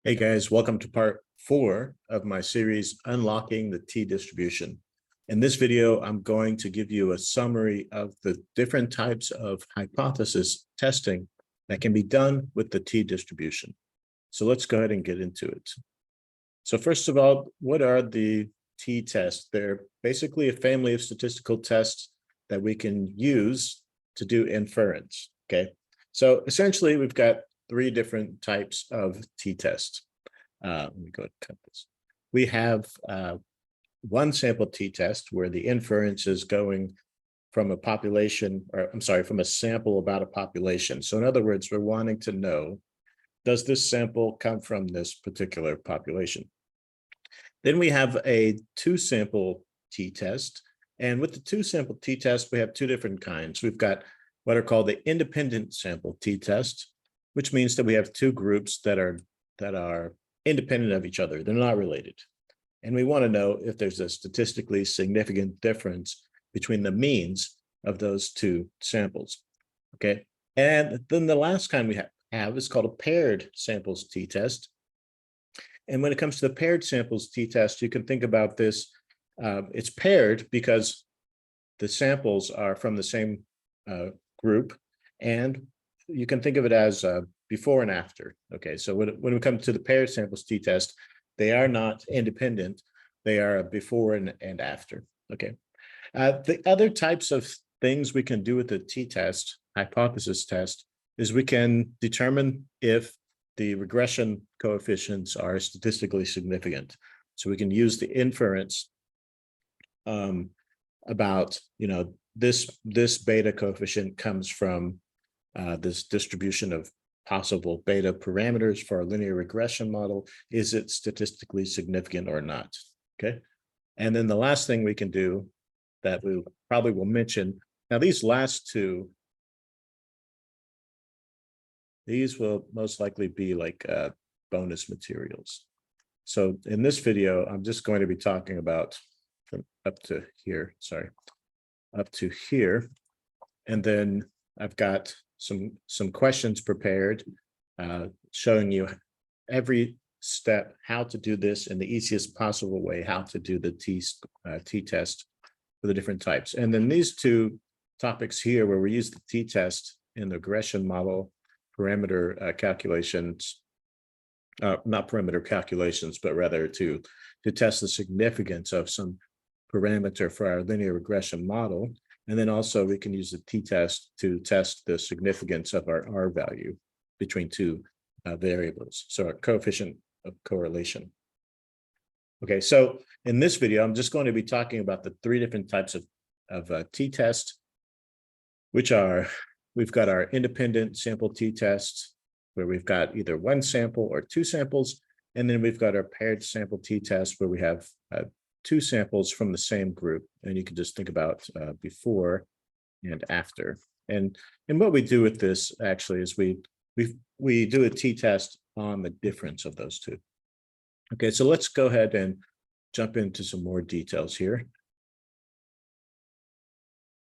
Hey guys, welcome to part 4 of my series, Unlocking the T-Distribution. In this video, I'm going to give you a summary of the different types of hypothesis testing that can be done with the T-distribution. So let's go ahead and get into it. So first of all, what are the T-tests? They're basically a family of statistical tests that we can use to do inference, okay? So essentially, we've got 3 different types of T-tests. Let me go ahead and cut this. We have one sample T-test where the inference is going from a population, or I'm sorry, from a sample about a population. So in other words, we're wanting to know, does this sample come from this particular population? Then we have a 2-sample T-test. And with the 2-sample T-test, we have 2 different kinds. We've got what are called the independent sample T-test, which means that we have 2 groups that are independent of each other. They're not related. And we want to know if there's a statistically significant difference between the means of those 2 samples. Okay. And then the last kind we have is called a paired samples T-test. And when it comes to the paired samples T-test, you can think about this. It's paired because the samples are from the same group, and you can think of it as before and after. Okay, so when we come to the paired samples T-test, they are not independent. They are before and after. Okay. The other types of things we can do with the T-test, hypothesis test, is we can determine if the regression coefficients are statistically significant. So we can use the inference about, this beta coefficient comes from this distribution of possible beta parameters for our linear regression model. Is it statistically significant or not? Okay. And then the last thing we can do that we probably will mention, now these last 2, these will most likely be like bonus materials. So in this video, I'm just going to be talking about from up to here, up to here. And then I've got some questions prepared, showing you every step, how to do this in the easiest possible way, how to do the T-test for the different types. And then these 2 topics here where we use the T-test in the regression model parameter calculations, not parameter calculations, but rather to test the significance of some parameter for our linear regression model. And then also we can use the T-test to test the significance of our R value between 2 variables. So our coefficient of correlation. Okay, so in this video, I'm just going to be talking about the 3 different types of T-test, which are, we've got our independent sample T-test, where we've got either 1 sample or 2 samples. And then we've got our paired sample T-test, where we have 2 samples from the same group, and you can just think about before and after. And what we do with this actually is we do a T-test on the difference of those 2. Okay, so let's go ahead and jump into some more details here.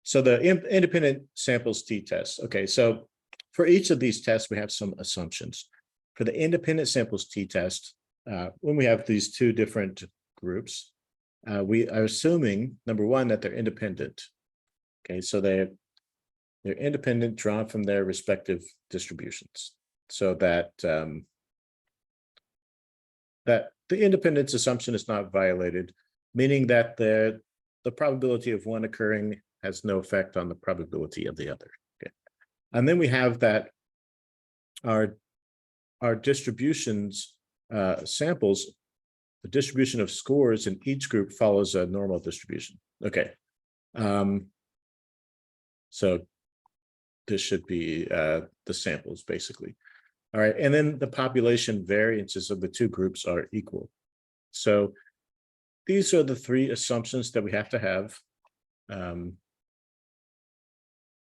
So the independent samples T-test. Okay, so for each of these tests, we have some assumptions. For the independent samples T-test, when we have these 2 different groups, we are assuming, number 1, that they're independent. Okay, so they're independent, drawn from their respective distributions, so that that the independence assumption is not violated, meaning that the probability of one occurring has no effect on the probability of the other. Okay, and then we have that our distributions samples. The distribution of scores in each group follows a normal distribution. Okay. So this should be the samples, basically. All right. And then the population variances of the 2 groups are equal. So these are the 3 assumptions that we have to have.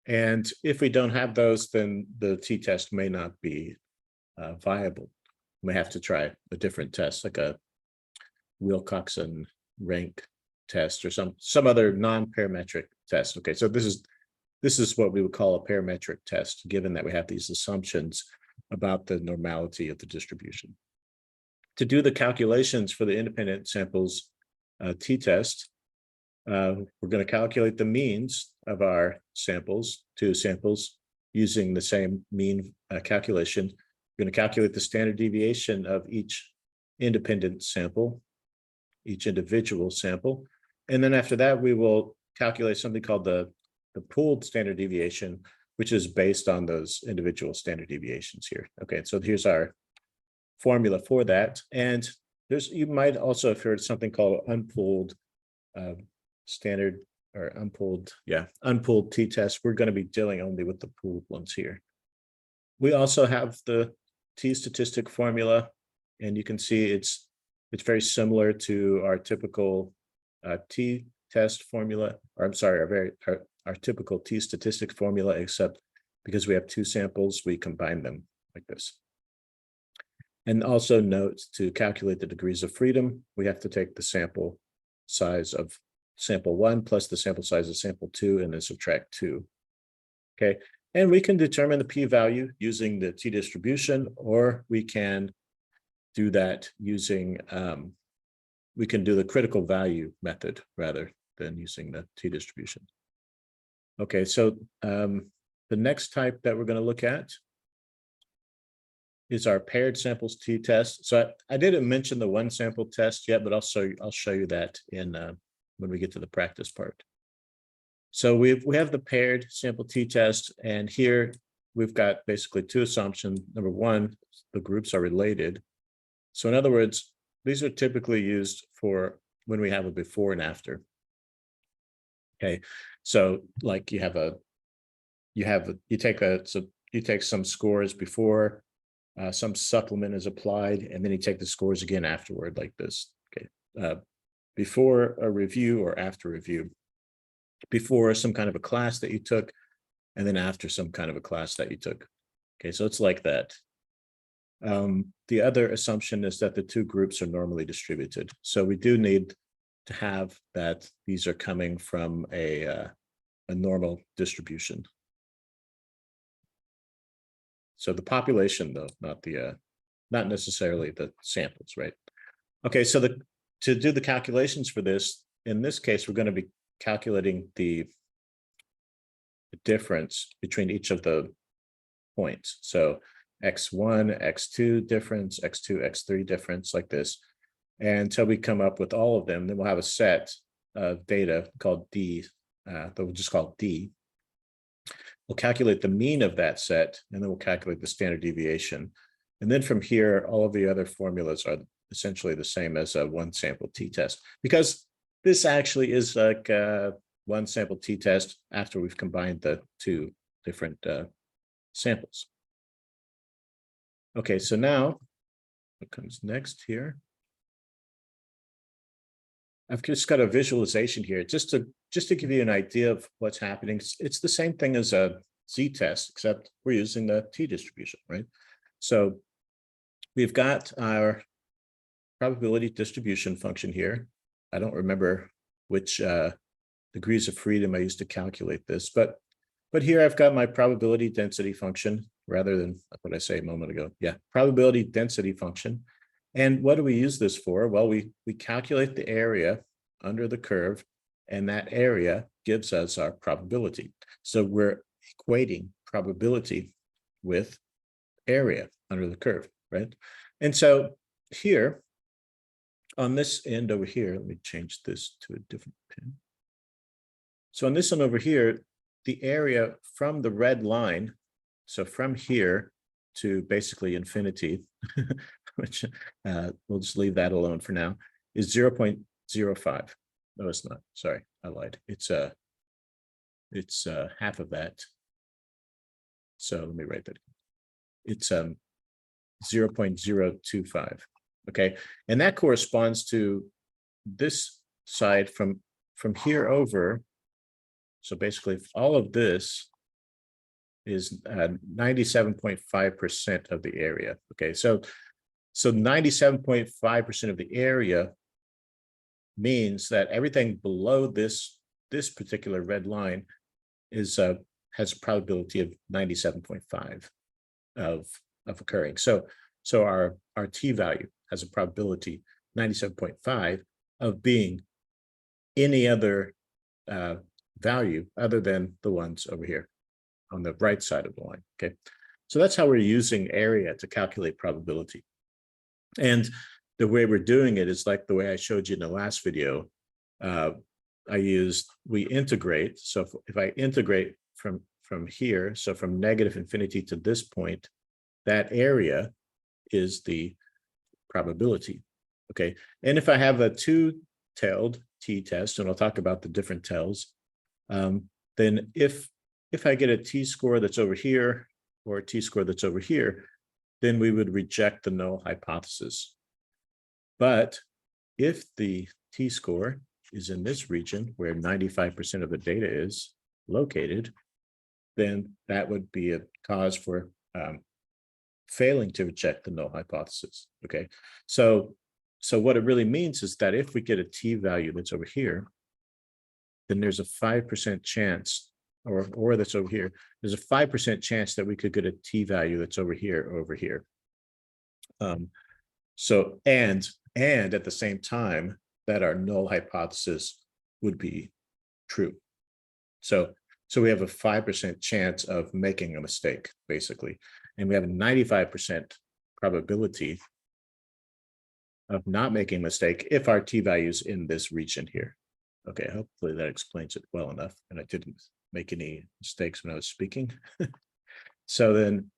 And if we don't have those, then the T-test may not be viable. We may have to try a different test, like a Wilcoxon rank test or some other non-parametric test. Okay, so this is what we would call a parametric test, given that we have these assumptions about the normality of the distribution. to do the calculations for the independent samples t-test, we're going to calculate the means of our samples, two samples, using the same mean calculation. We're going to calculate the standard deviation of each independent sample, each individual sample. And then after that, we will calculate something called the pooled standard deviation, which is based on those individual standard deviations here. Okay, so here's our formula for that. And you might also have heard something called unpooled standard or unpooled t-test. We're going to be dealing only with the pooled ones here. We also have the t-statistic formula, and you can see it's very similar to our typical t-test formula, or I'm sorry, our typical t-statistic formula, except because we have two samples, we combine them like this. And also note, to calculate the degrees of freedom, we have to take the sample size of sample 1 plus the sample size of sample 2 and then subtract 2. Okay, and we can determine the p-value using the t-distribution, or we can do that using, we can do the critical value method rather than using the t-distribution. Okay, so the next type that we're going to look at is our paired samples t-test. So I didn't mention the one sample test yet, but I'll show you that in when we get to the practice part. So we have the paired sample t-test, and here we've got basically two assumptions. Number one, the groups are related. So in other words, these are typically used for when we have a before and after. Okay, so like you take some scores before, some supplement is applied, and then you take the scores again afterward like this. Okay, before a review or after review, before some kind of a class that you took, and then after some kind of a class that you took. Okay, so it's like that. The other assumption is that the two groups are normally distributed. So we do need to have that these are coming from a normal distribution. So the population, though, not necessarily the samples, right? Okay, so to do the calculations for this, in this case, we're going to be calculating the difference between each of the points. So x1, x2 difference, x2, x3 difference, like this, and until we come up with all of them. Then we'll have a set of data called D, that we'll just call D. We'll calculate the mean of that set, and then we'll calculate the standard deviation. And then from here, all of the other formulas are essentially the same as a one sample t-test, because this actually is like one sample t-test after we've combined the two different samples. Okay, so now what comes next here? I've just got a visualization here just to give you an idea of what's happening. It's the same thing as a z-test, except we're using the t-distribution, right? So we've got our probability distribution function here. I don't remember which degrees of freedom I used to calculate this, but here I've got my probability density function rather than what I say a moment ago. Yeah, probability density function. And what do we use this for? Well, we calculate the area under the curve, and that area gives us our probability. So we're equating probability with area under the curve, right? And so here, on this end over here, let me change this to a different pin. So on this one over here, the area from the red line, so from here to basically infinity, which we'll just leave that alone for now, is 0.05. No, it's not. Sorry, I lied. It's half of that. So let me write that. It's 0.025. Okay, and that corresponds to this side from here over. So basically, all of this is 97.5% of the area. Okay, so 97.5% of the area means that everything below this particular red line is has a probability of 97.5 of occurring. So So our t-value has a probability 97.5 of being any other value other than the ones over here on the right side of the line. Okay, so that's how we're using area to calculate probability. And the way we're doing it is like the way I showed you in the last video. We integrate. So if I integrate from here, so from negative infinity to this point, that area is the probability. Okay, and if I have a two-tailed t-test, and I'll talk about the different tails, then if I get a t-score that's over here or a t-score that's over here, then we would reject the null hypothesis. But if the t-score is in this region where 95% of the data is located, then that would be a cause for failing to reject the null hypothesis. Okay, so what it really means is that if we get a t-value that's over here, then there's a 5% chance, or that's over here, there's a 5% chance that we could get a t-value that's over here or over here. So and at the same time that our null hypothesis would be true. So we have a 5% chance of making a mistake, basically, and we have a 95% probability of not making a mistake if our t-value is in this region here. Okay, hopefully that explains it well enough, and I didn't make any mistakes when I was speaking. So then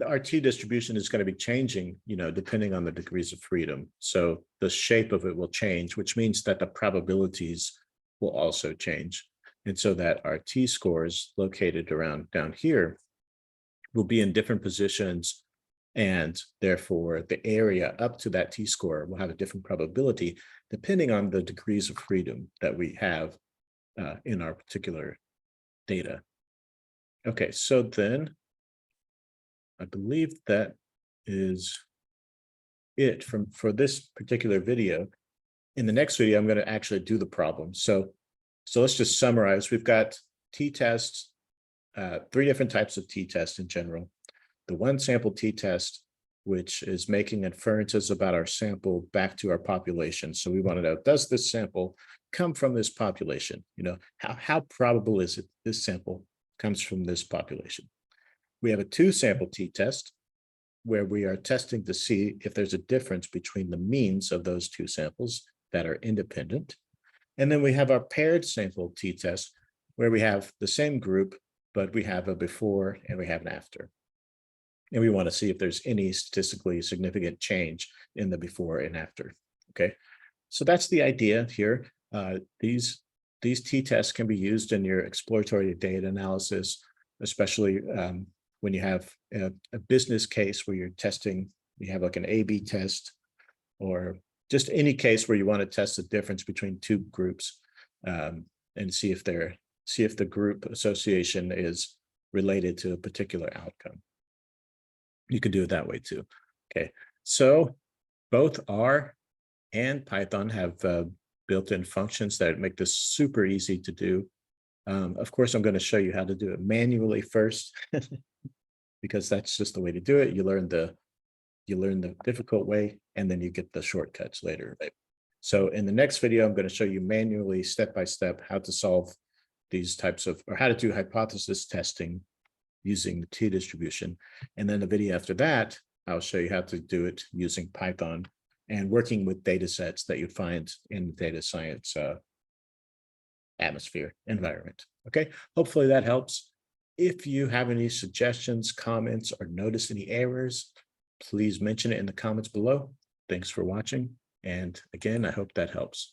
our t distribution is going to be changing, depending on the degrees of freedom. So the shape of it will change, which means that the probabilities will also change. And so that our t-scores located around down here will be in different positions, and therefore the area up to that t-score will have a different probability depending on the degrees of freedom that we have in our particular data. Okay, so then I believe that is it for this particular video. In the next video, I'm going to actually do the problem. So let's just summarize. We've got t-tests, 3 different types of t-tests in general. The one sample t-test, which is making inferences about our sample back to our population. So we want to know, does this sample come from this population? How probable is it this sample comes from this population? We have a 2-sample t-test where we are testing to see if there's a difference between the means of those 2 samples that are independent. And then we have our paired sample t-test where we have the same group, but we have a before and we have an after. And we want to see if there's any statistically significant change in the before and after. Okay, so that's the idea here. These t-tests can be used in your exploratory data analysis, especially when you have a business case where you're testing, you have like an A/B test, or just any case where you want to test the difference between 2 groups and see if the group association is related to a particular outcome. You can do it that way too. Okay, so both R and Python have built-in functions that make this super easy to do. Of course, I'm going to show you how to do it manually first, because that's just the way to do it. You learn the difficult way, and then you get the shortcuts later. Right? So in the next video, I'm going to show you manually, step by step, how to solve these types of, or how to do hypothesis testing using the t-distribution. And then the video after that, I'll show you how to do it using Python and working with data sets that you find in the data science atmosphere environment. Okay, hopefully that helps. If you have any suggestions, comments, or notice any errors, please mention it in the comments below. Thanks for watching. And again, I hope that helps.